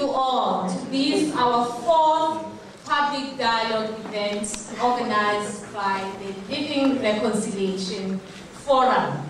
you all to this, our fourth public dialogue event organized by the Living Reconciliation Forum.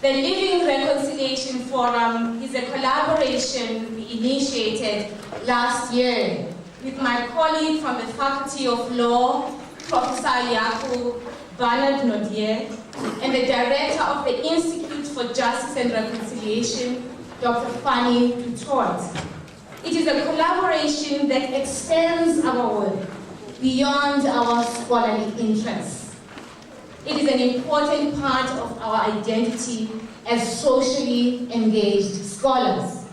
The Living Reconciliation Forum is a collaboration we initiated last year with my colleague from the Faculty of Law, Professor Yaku Bernard Nodier, and the Director of the Institute for Justice and Reconciliation, Dr. Fanny Dutoit. It is a collaboration that extends our work beyond our scholarly interests. It is an important part of our identity as socially engaged scholars.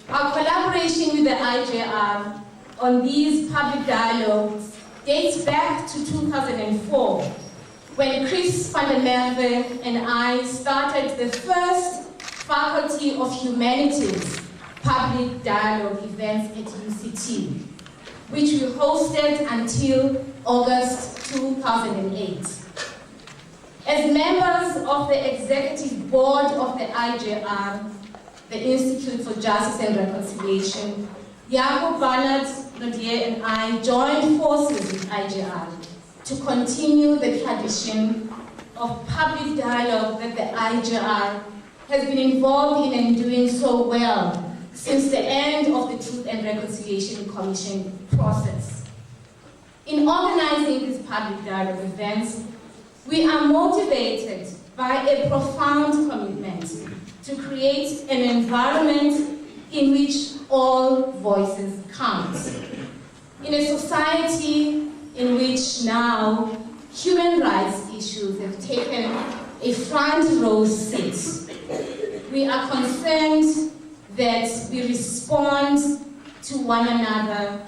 Our collaboration with the IJR on these public dialogues dates back to 2004, when Chris van der Merwe and I started the first Faculty of Humanities public dialogue events at UCT, which we hosted until August 2008. As members of the executive board of the IJR, the Institute for Justice and Reconciliation, Yaku Bernard Nodier and I joined forces with IJR to continue the tradition of public dialogue that the IJR has been involved in and doing so well since the end of the Truth and Reconciliation Commission process. In organizing these public dialogue events, we are motivated by a profound commitment to create an environment in which all voices count. In a society in which now human rights issues have taken a front row seat, we are concerned that we respond to one another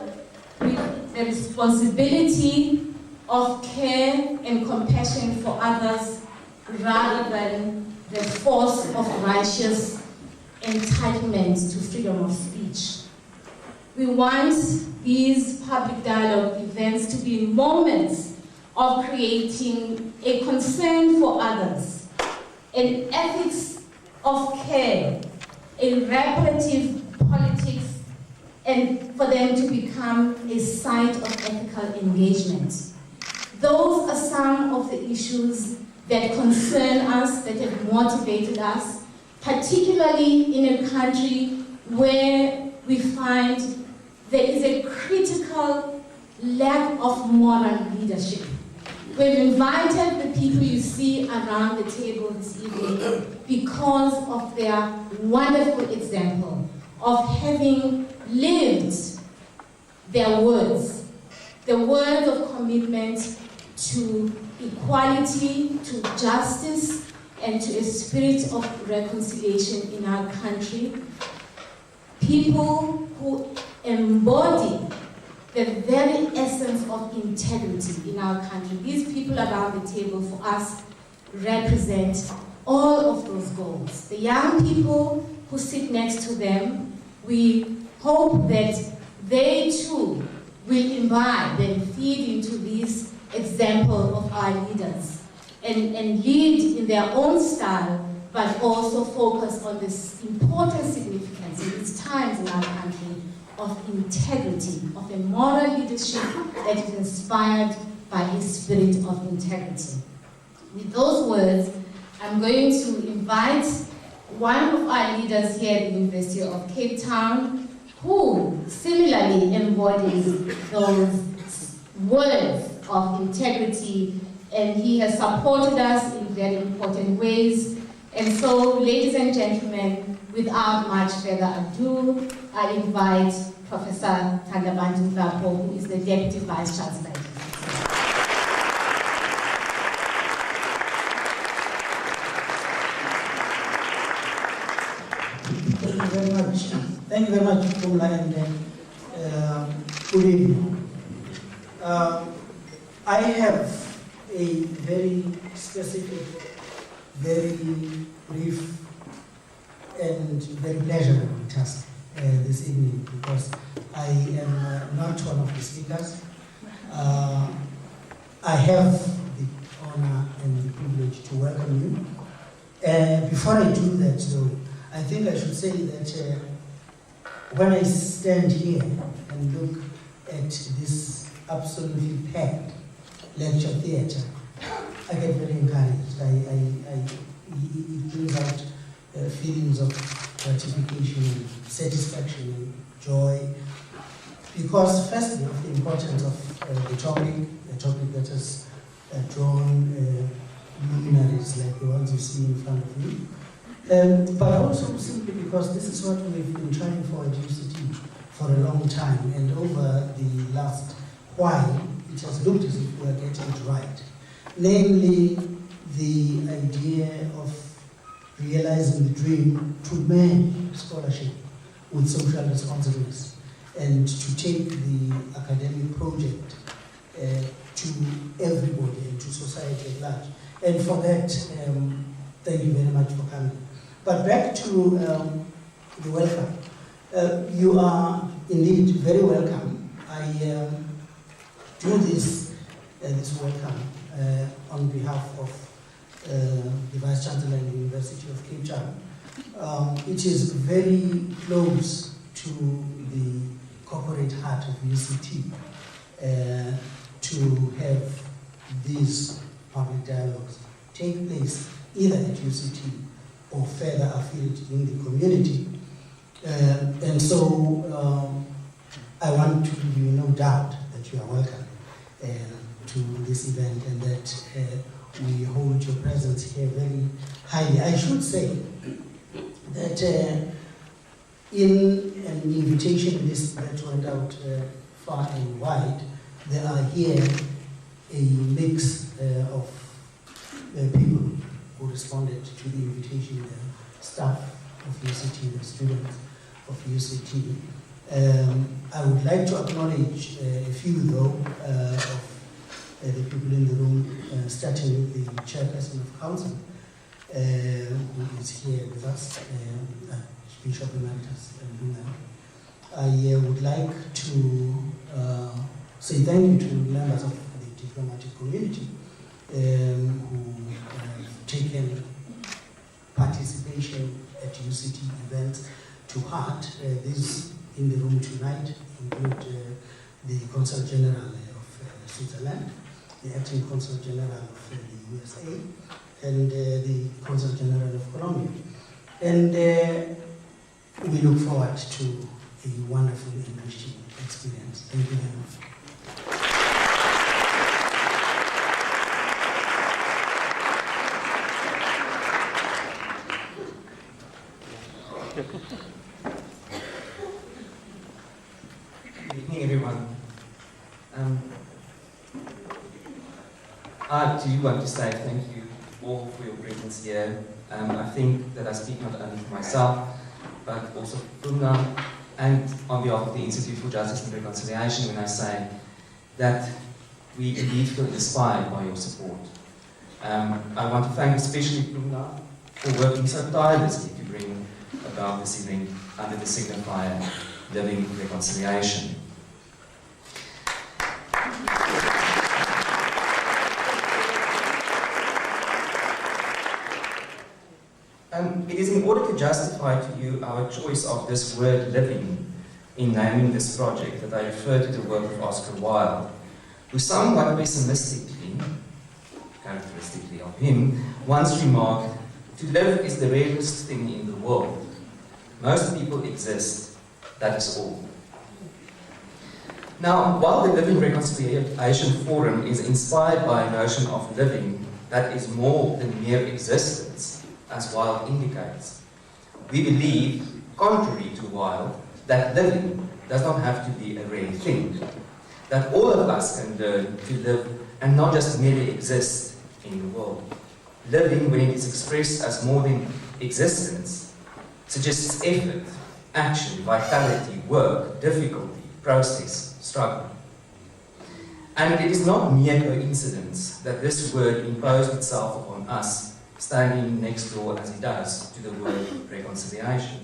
with the responsibility of care and compassion for others rather than the force of righteous entitlement to freedom of speech. We want these public dialogue events to be moments of creating a concern for others, an ethics of care, a reparative politics, and for them to become a site of ethical engagement. Those are some of the issues that concern us, that have motivated us, particularly in a country where we find there is a critical lack of moral leadership. We've invited the people you see around the table this evening because of their wonderful example of having lived their words, the words of commitment to equality, to justice, and to a spirit of reconciliation in our country. People who embody the very essence of integrity in our country. These people around the table for us represent all of those goals. The young people who sit next to them, we hope that they too will imbibe and feed into this example of our leaders and lead in their own style, but also focus on this important significance in these times in our country of integrity, of a moral leadership that is inspired by a spirit of integrity. With those words, I'm going to invite one of our leaders here at the University of Cape Town, who similarly embodies those words of integrity, and he has supported us in very important ways. And so, ladies and gentlemen, without much further ado, I invite Professor Thandabantu Vapo, who is the Deputy Vice Chancellor. Thank you very much. Thank you very much, Pumla, and good evening. I have a very specific, very brief, and very pleasurable task this evening, because I am not one of the speakers. I have the honor and the privilege to welcome you. Before I do that, though, I think I should say that when I stand here and look at this absolutely packed lecture theatre, I get very encouraged. It brings out feelings of gratification and satisfaction and joy, because firstly of the importance of the topic that has drawn luminaries like the ones you see in front of you, but also simply because this is what we've been trying for at UCT for a long time, and over the last while it has looked as if we are getting it right. Namely, the idea of realizing the dream to marry scholarship with social responsiveness, and to take the academic project to everybody and to society at large. And for that, thank you very much for coming. But back to the welcome. You are indeed very welcome. I do this welcome on behalf of the Vice Chancellor in the University of Cape Town. It is very close to the corporate heart of UCT to have these public dialogues take place either at UCT or further afield in the community. And so I want to give you no doubt that you are welcome to this event, and that we hold your presence here very highly. I should say that in an invitation list that went out far and wide, there are here a mix of people who responded to the invitation, the staff of UCT, the students of UCT. I would like to acknowledge a few, though, of the people in the room, starting with the chairperson of council, who is here with us, Bishop Emeritus Luna. I would like to say thank you to members of the diplomatic community who have taken participation at UCT events to heart. These in the room tonight include the Consul General of Switzerland, the Acting Consul General of the USA, and the Consul General of Colombia. And we look forward to a wonderful enriching experience. Thank you very much. Good evening, everyone. I do want to say thank you all for your presence here. I think that I speak not only for myself, but also for Pumna, and on behalf of the Institute for Justice and Reconciliation when I say that we indeed feel inspired by your support. I want to thank especially Pumna for working so tirelessly to bring about this evening under the signifier Living Reconciliation. It is in order to justify to you our choice of this word living in naming this project that I refer to the work of Oscar Wilde, who somewhat pessimistically, characteristically of him, once remarked, "To live is the rarest thing in the world. Most people exist, that is all." Now, while the Living Reconciliation Forum is inspired by a notion of living that is more than mere existence, as Wilde indicates, we believe, contrary to Wilde, that living does not have to be a rare thing, that all of us can learn to live and not just merely exist in the world. Living, when it is expressed as more than existence, suggests effort, action, vitality, work, difficulty, process, struggle. And it is not mere coincidence that this word imposed itself upon us, standing next door as it does to the word reconciliation.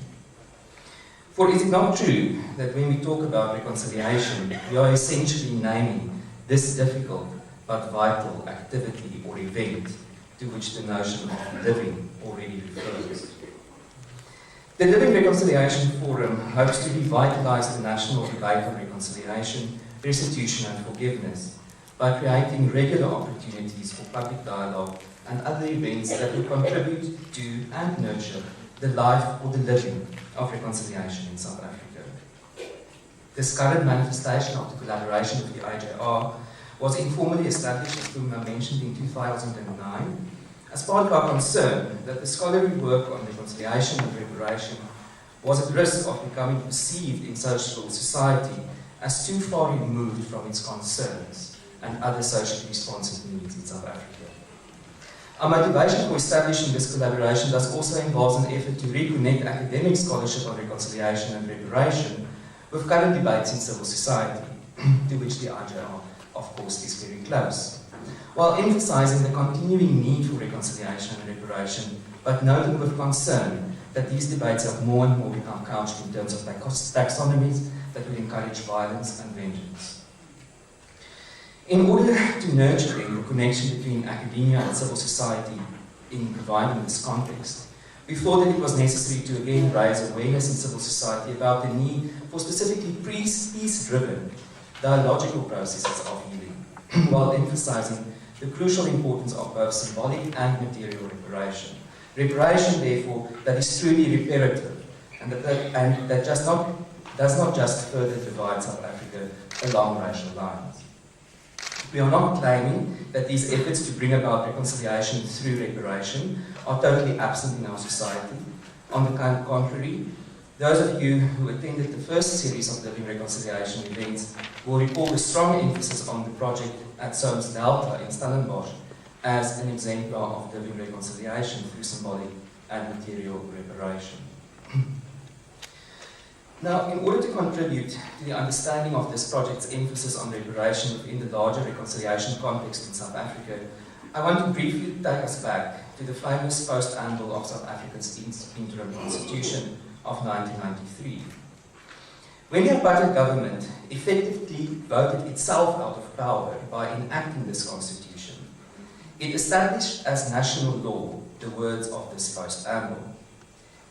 For is it not true that when we talk about reconciliation, we are essentially naming this difficult but vital activity or event to which the notion of living already refers? The Living Reconciliation Forum hopes to revitalize the national debate on reconciliation, restitution and forgiveness by creating regular opportunities for public dialogue and other events that will contribute to and nurture the life or the living of reconciliation in South Africa. This current manifestation of the collaboration with the IJR was informally established, as Puma mentioned, in 2009, as part of our concern that the scholarly work on reconciliation and reparation was at risk of becoming perceived in social society as too far removed from its concerns and other socially responsive needs in South Africa. Our motivation for establishing this collaboration thus also involves an effort to reconnect academic scholarship on reconciliation and reparation with current debates in civil society, to which the IJR, of course, is very close, while emphasizing the continuing need for reconciliation and reparation, but noting with concern that these debates have more and more become couched in terms of taxonomies that would encourage violence and vengeance. In order to nurture the connection between academia and civil society in providing this context, we thought that it was necessary to again raise awareness in civil society about the need for specifically peace-driven dialogical processes of healing, while emphasizing the crucial importance of both symbolic and material reparation. Reparation, therefore, that is truly reparative, and that does not just further divide South Africa along racial lines. We are not claiming that these efforts to bring about reconciliation through reparation are totally absent in our society. On the contrary, those of you who attended the first series of Living Reconciliation events will recall the strong emphasis on the project at Soames Delta in Stellenbosch as an exemplar of living reconciliation through symbolic and material reparation. Now, in order to contribute to the understanding of this project's emphasis on reparation within the larger reconciliation context in South Africa, I want to briefly take us back to the famous post-annal of South Africa's interim constitution of 1993. When the apartheid government effectively voted itself out of power by enacting this constitution, it established as national law the words of this post-annal.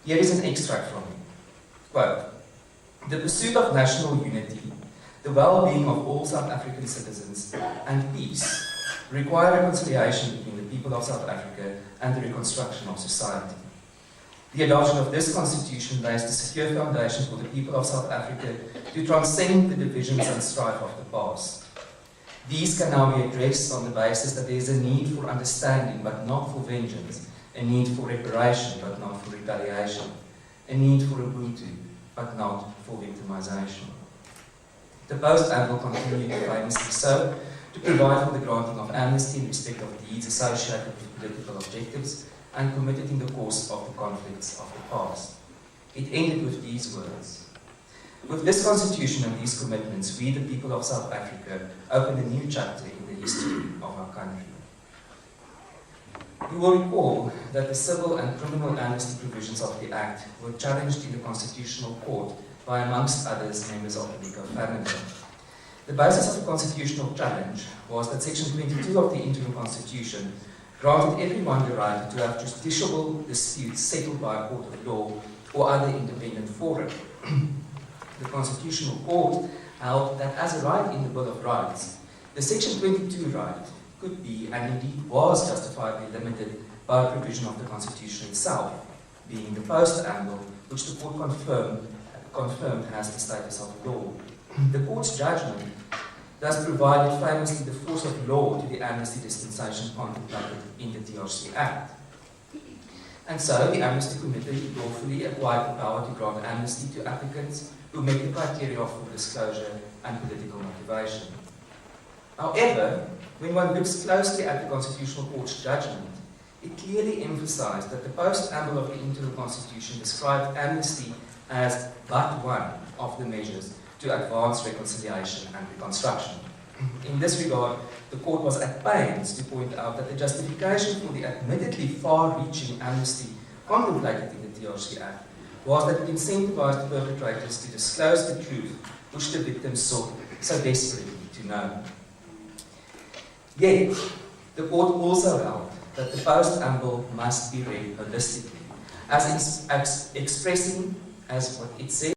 Here is an extract from it. Quote, "The pursuit of national unity, the well-being of all South African citizens, and peace require reconciliation between the people of South Africa and the reconstruction of society. The adoption of this constitution lays the secure foundation for the people of South Africa to transcend the divisions and strife of the past. These can now be addressed on the basis that there is a need for understanding but not for vengeance, a need for reparation but not for retaliation, a need for Ubuntu but not for victimization." The post-annal continued famously so to provide for the granting of amnesty in respect of deeds associated with political objectives and committed in the course of the conflicts of the past. It ended with these words: "With this constitution and these commitments, we, the people of South Africa, open a new chapter in the history of our country." You will recall that the civil and criminal amnesty provisions of the Act were challenged in the Constitutional Court by, amongst others, members of the legal family. The basis of the constitutional challenge was that Section 22 of the Interim Constitution granted everyone the right to have justiciable disputes settled by a court of law or other independent forum. The Constitutional Court held that as a right in the Bill of Rights, the Section 22 right could be, and indeed was, justifiably limited by a provision of the Constitution itself, being the post-annal, which the Court confirmed has the status of law. The Court's judgment thus provided famously the force of law to the amnesty dispensation contemplated in the TRC Act. And so the Amnesty Committee lawfully acquired the power to grant amnesty to applicants who met the criteria for disclosure and political motivation. However, when one looks closely at the Constitutional Court's judgment, it clearly emphasized that the post-annal of the Interim Constitution described amnesty as but one of the measures to advance reconciliation and reconstruction. In this regard, the Court was at pains to point out that the justification for the admittedly far-reaching amnesty contemplated in the TRC Act was that it incentivized perpetrators to disclose the truth which the victims sought so desperately to know. Yet, the Court also held that the post-annal must be read holistically as expressing, as what it says,